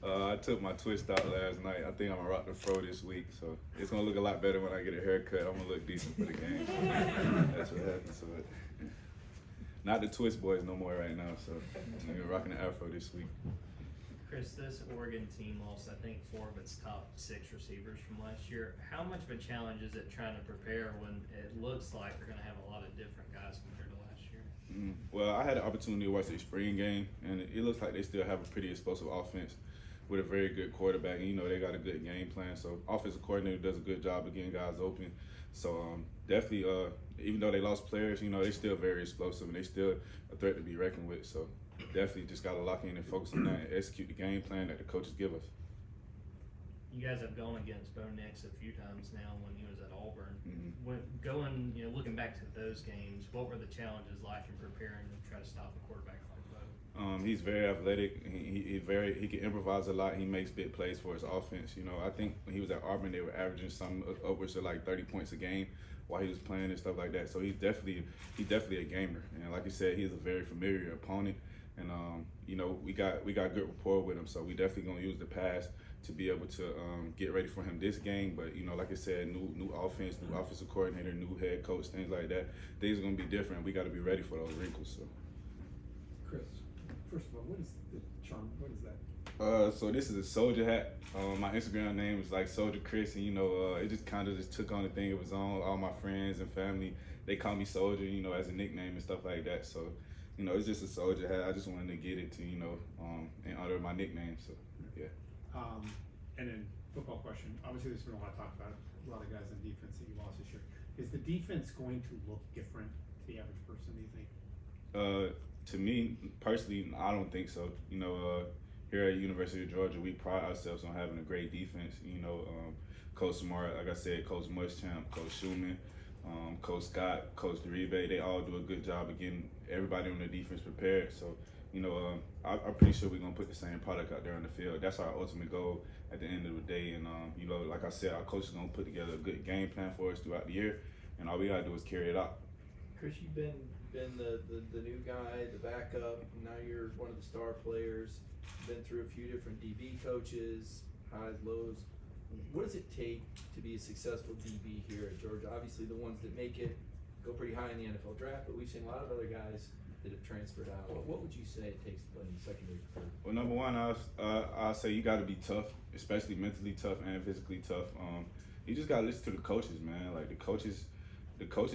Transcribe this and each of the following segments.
I took my twist out last night. I think I'm gonna rock the fro this week, so it's gonna look a lot better when I get a haircut. I'm gonna look decent for the game. That's what happens to it. Not the twist boys no more right now, so I'm rocking the afro this week. Chris, this Oregon team lost, I think, 4 of its top 6 receivers from last year. How much of a challenge is it trying to prepare when it looks like they're going to have a lot of different guys compared to last year? Well, I had the opportunity to watch the spring game, and it looks like they still have a pretty explosive offense with a very good quarterback. And, they got a good game plan. So offensive coordinator does a good job of getting guys open. So definitely, even though they lost players, they still very explosive, and they still a threat to be reckoned with. So definitely just got to lock in and focus on that and execute the game plan that the coaches give us. You guys have gone against Bo Nix a few times now when he was at Auburn. Mm-hmm. Looking back to those games, what were the challenges like in preparing to try to stop a quarterback like Bo? He's very athletic. He can improvise a lot. He makes big plays for his offense. I think when he was at Auburn, they were averaging some upwards of like 30 points a game while he was playing and stuff like that. So he's definitely a gamer. And like you said, he's a very familiar opponent. And we got good rapport with him. So we definitely gonna use the pass to be able to get ready for him this game. But like I said, new offense, new offensive coordinator, new head coach, things like that. Things are gonna be different. We got to be ready for those wrinkles. So. Chris, first of all, what is the charm? What is that? So this is a soldier hat. My Instagram name is like Soldier Chris, and it just kind of took on the thing it was on. All my friends and family, they call me Soldier, as a nickname and stuff like that. So, it's just a soldier hat. I just wanted to get it to, in honor of my nickname. So, yeah. And then football question. Obviously, there's been a lot of talk about it. A lot of guys on defense that you lost this year. Is the defense going to look different to the average person? Do you think? To me personally, I don't think so. Here at University of Georgia, we pride ourselves on having a great defense. Coach Smart, like I said, Coach Muschamp, Coach Schumann, Coach Scott, Coach Derive, they all do a good job of getting everybody on the defense prepared. So, I'm pretty sure we're gonna put the same product out there on the field. That's our ultimate goal at the end of the day. And like I said, our coach is gonna put together a good game plan for us throughout the year, and all we gotta do is carry it out. Chris, you've been the new guy, the backup. Now you're one of the star players. Been through a few different DB coaches, highs, lows. What does it take to be a successful DB here at Georgia? Obviously, the ones that make it go pretty high in the NFL draft, but we've seen a lot of other guys that have transferred out. What would you say it takes to play in the secondary career? Well, number one, I'll say you got to be tough, especially mentally tough and physically tough. You just got to listen to the coaches, man. Like the coaches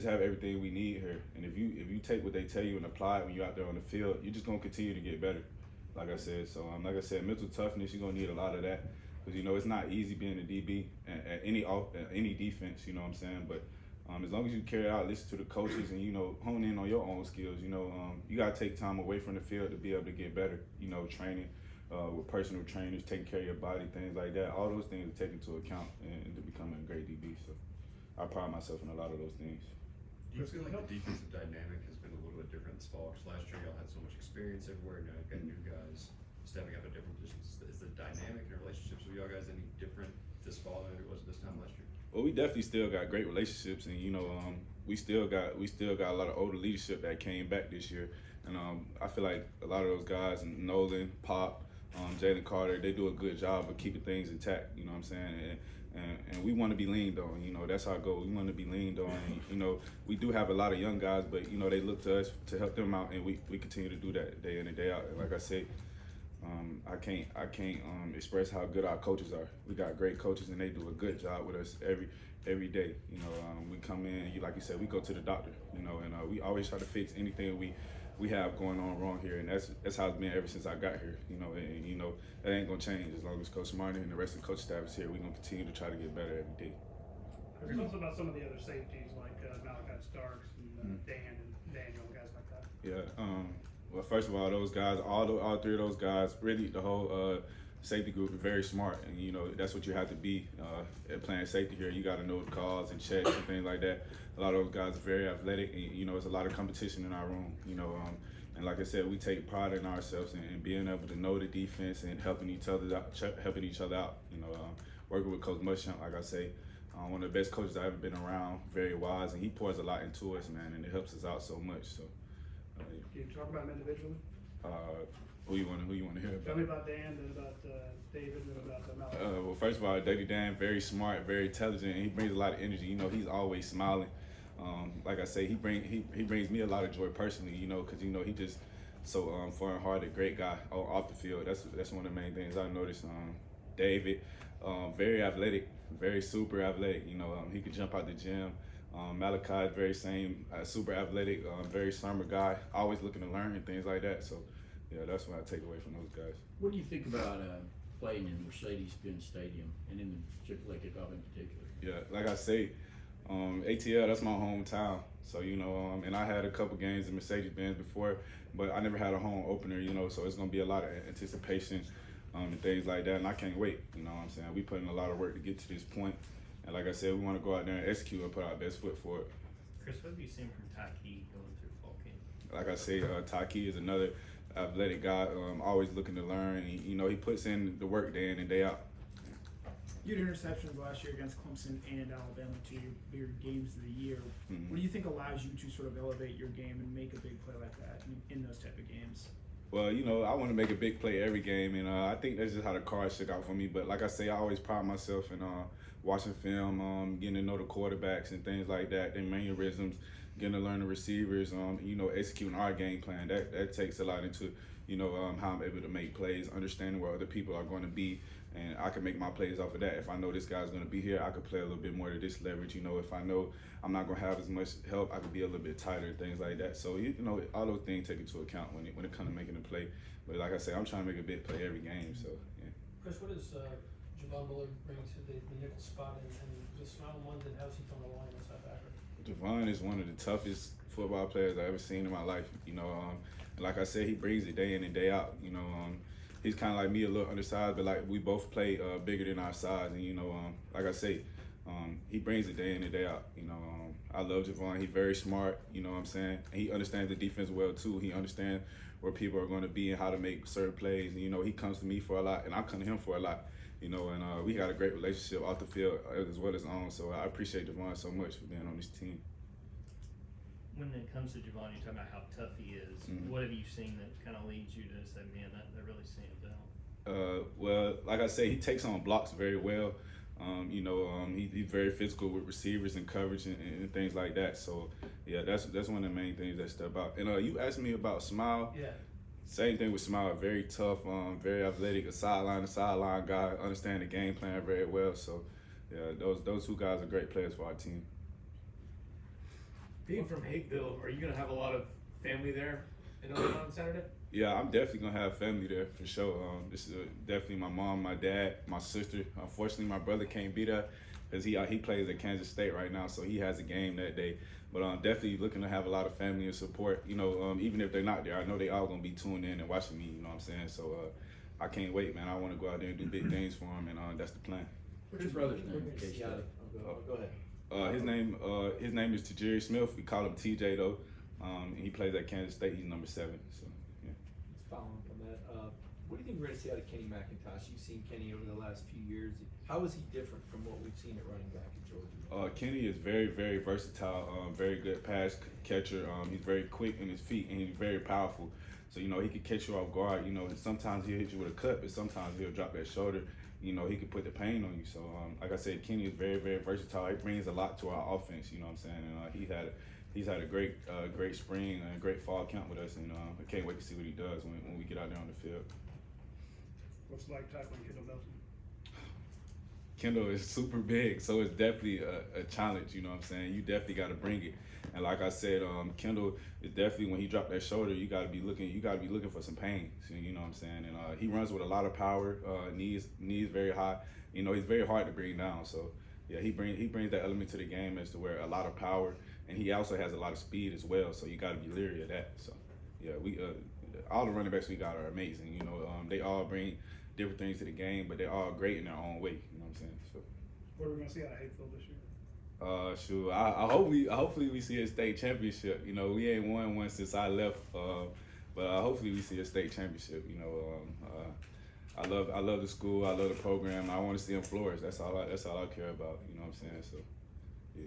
have everything we need here, and if you take what they tell you and apply it when you're out there on the field, you're just gonna continue to get better. Like I said, mental toughness, you're gonna need a lot of that because it's not easy being a DB at any defense. You know what I'm saying? But as long as you carry out, listen to the coaches, and hone in on your own skills. You gotta take time away from the field to be able to get better. Training with personal trainers, taking care of your body, things like that. All those things are taken into account and to becoming a great DB. So I pride myself in a lot of those things. Do you feel like the defensive dynamic has been a little bit different this fall? Because last year y'all had so much experience everywhere, now you've got new guys stepping up at different positions. Is the dynamic and relationships with y'all guys any different this fall than it was this time last year? Well, we definitely still got great relationships, and we still got a lot of older leadership that came back this year, and I feel like a lot of those guys, Nolan, Pop, Jalen Carter, they do a good job of keeping things intact. You know what I'm saying? And we want to be leaned on. That's our goal. We want to be leaned on. And, we do have a lot of young guys, but they look to us to help them out, and we continue to do that day in and day out. And like I said, I can't express how good our coaches are. We got great coaches, and they do a good job with us every day. We come in, like you said, we go to the doctor. And we always try to fix anything we have going on wrong here, and that's how it's been ever since I got here. And that ain't gonna change as long as Coach Martin and the rest of the coach staff is here. We're gonna continue to try to get better every day. There's also about some of the other safeties like Malachi Starks and Dan and Daniel, guys like that. Yeah. Well, first of all, those guys, all three of those guys, really the whole safety group is very smart, and that's what you have to be at playing safety here. You got to know the calls and checks and things like that. A lot of those guys are very athletic, and it's a lot of competition in our room. And like I said, we take pride in ourselves and being able to know the defense and helping each other out. Working with Coach Muschamp, like I say, one of the best coaches I've ever been around. Very wise, and he pours a lot into us, man, and it helps us out so much. So. Can you talk about them individually? Who you want to hear Tell me about? about Dan, then about David, then about Malachi. Well, first of all, Davy Dan, very smart, very intelligent, and he brings a lot of energy. You know, he's always smiling. Like I say, he brings me a lot of joy personally. You know, because he just so foreign-hearted, great guy off the field. That's one of the main things I noticed. David, very athletic, very super athletic. You know, he could jump out the gym. Malachi, very same, super athletic, very summer guy, always looking to learn and things like that. So, yeah, that's what I take away from those guys. What do you think about playing in Mercedes-Benz Stadium and in the Chick-fil-A kickoff in particular? Yeah, like I say, ATL, that's my hometown. So, and I had a couple games in Mercedes-Benz before, but I never had a home opener, so it's going to be a lot of anticipation and things like that, and I can't wait, you know what I'm saying? We put in a lot of work to get to this point, and like I said, we want to go out there and execute and put our best foot forward. Chris, what have you seen from Taki going through fall camp? Like I say, Taki is another athletic guy, always looking to learn, and he puts in the work day in and day out. You had interceptions last year against Clemson and Alabama, two bigger games of the year. Mm-hmm. What do you think allows you to sort of elevate your game and make a big play like that in those type of games? Well, I want to make a big play every game, and I think that's just how the cards shook out for me. But like I say, I always pride myself in watching film, getting to know the quarterbacks and things like that, their mannerisms, getting to learn the receivers, executing our game plan. That takes a lot into, how I'm able to make plays, understanding where other people are going to be, and I can make my plays off of that. If I know this guy's going to be here, I could play a little bit more to this leverage. If I know I'm not going to have as much help, I could be a little bit tighter, things like that. So, all those things take into account when it comes to making a play. But like I say, I'm trying to make a big play every game, so, yeah. Chris, what does Javon bring to the nickel spot and the smile ones, and how's he from the line in South Africa? Javon is one of the toughest football players I've ever seen in my life. Like I said, he brings it day in and day out. He's kind of like me, a little undersized, but like we both play bigger than our size. And like I say, he brings it day in and day out. I love Javon. He's very smart. You know what I'm saying? And he understands the defense well too. He understands where people are going to be and how to make certain plays. And he comes to me for a lot, and I come to him for a lot. And we got a great relationship off the field as well as on. So I appreciate Javon so much for being on this team. When it comes to Javon, you're talking about how tough he is. Mm-hmm. What have you seen that kind of leads you to say, man, that really stands out? Well, like I say, he takes on blocks very well. He's very physical with receivers and coverage and things like that. So, yeah, that's one of the main things that step out. And you asked me about Smile. Yeah. Same thing with Smile. Very tough, very athletic, a sideline guy, understand the game plan very well. So, yeah, those two guys are great players for our team. Being from Hakeville, are you going to have a lot of family there in Omaha on Saturday? Yeah, I'm definitely going to have family there for sure. This is definitely my mom, my dad, my sister. Unfortunately, my brother can't be there because he plays at Kansas State right now, so he has a game that day. But I'm definitely looking to have a lot of family and support. Even if they're not there, I know they all going to be tuned in and watching me, you know what I'm saying? So I can't wait, man. I want to go out there and do big things for them, and that's the plan. What's your brother's name? in case Yeah, go ahead. His name is Tajiri Smith. We call him TJ though. And he plays at Kansas State. He's number 7. So yeah. Let's follow up on that. What do you think we're going to see out of Kenny McIntosh? You've seen Kenny over the last few years. How is he different from what we've seen at running back in Georgia? Kenny is very, very versatile. Very good pass catcher. He's very quick in his feet, and he's very powerful. So he can catch you off guard. And sometimes he'll hit you with a cut, but sometimes he'll drop that shoulder. He could put the pain on you. So, like I said, Kenny is very, very versatile. He brings a lot to our offense. You know what I'm saying? And he's had a great spring and a great fall camp with us. And I can't wait to see what he does when we get out there on the field. What's it like tackling Kendall Nelson? Kendall is super big, so it's definitely a challenge. You know what I'm saying? You definitely got to bring it. And like I said, Kendall is definitely, when he dropped that shoulder, you got to be looking for some pain. So, you know what I'm saying? And he runs with a lot of power. Knees very high. He's very hard to bring down. So yeah, he brings that element to the game as to where a lot of power, and he also has a lot of speed as well. So you got to be leery of that. So yeah, we all the running backs we got are amazing. They all bring different things to the game, but they're all great in their own way. You know what I'm saying? So. What are we going to see out of Hakeville this year? Sure. Hopefully we see a state championship. We ain't won one since I left, but hopefully we see a state championship. I love the school. I love the program. I want to see them flourish. That's all I care about. You know what I'm saying? So, yeah.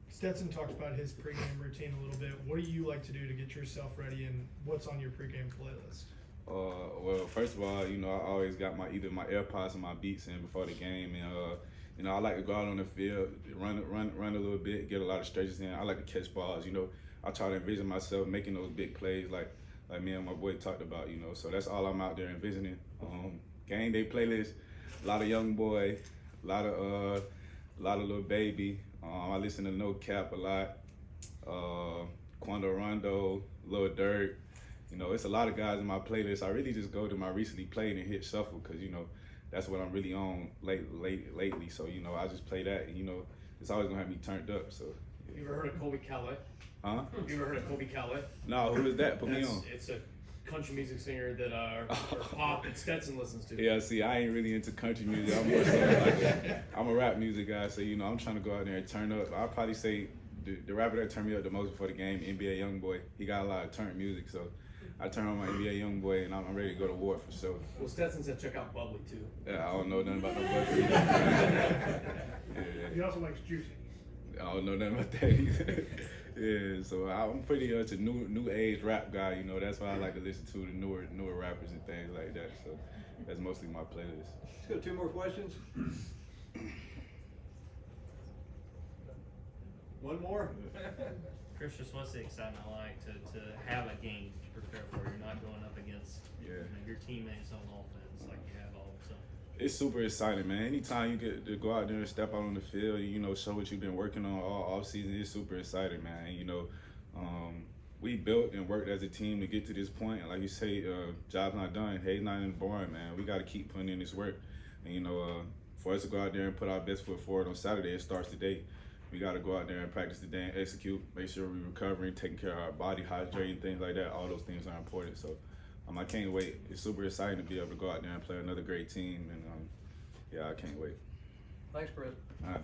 Stetson talked about his pregame routine a little bit. What do you like to do to get yourself ready, and what's on your pregame playlist? Well, first of all, you know, I always got either my AirPods or my beats in before the game, and you know, I like to go out on the field, run a little bit, get a lot of stretches in. I like to catch balls. You know, I try to envision myself making those big plays, like me and my boy talked about. You know, so that's all I'm out there envisioning. Game day playlist, a lot of young boy, a lot of little baby. I listen to No Cap a lot. Quando Rondo, Lil Durk. You know, it's a lot of guys in my playlist. I really just go to my recently played and hit shuffle because, you know, that's what I'm really on lately. So, you know, I just play that and, you know, it's always going to have me turned up. So, You ever heard of Colby Calais? huh? You ever heard of Colby Calais? No, who is that? Put me on. It's a country music singer that or pop that Stetson listens to. Yeah, see, I ain't really into country music. I'm more so I'm a rap music guy. So, you know, I'm trying to go out there and turn up. I'll probably say the rapper that turned me up the most before the game, NBA Youngboy. He got a lot of turn music. So, I turn on my NBA Youngboy and I'm ready to go to war for sure. Well, Stetson said check out Bubbly too. Yeah, I don't know nothing about no Bubbly. He also likes juicing. I don't know nothing about that either. Yeah, so I'm pretty much a new age rap guy. You know, that's why I like to listen to the newer rappers and things like that. So that's mostly my playlist. Let's go 2 more questions. One more. Chris, just what's the excitement like to have a game to prepare for? You're not going up against you know, your teammates on offense like you have all. So It's super exciting, man. Anytime you get to go out there and step out on the field, you know, show what you've been working on all off season, it's super exciting, man. And, you know, we built and worked as a team to get to this point. And like you say, job's not done. Hay's not in the barn, man. We got to keep putting in this work. And, you know, for us to go out there and put our best foot forward on Saturday, it starts today. We got to go out there and practice today and execute, make sure we're recovering, taking care of our body, hydrating, things like that. All those things are important. So I can't wait. It's super exciting to be able to go out there and play another great team. And, yeah, I can't wait. Thanks, Chris. All right.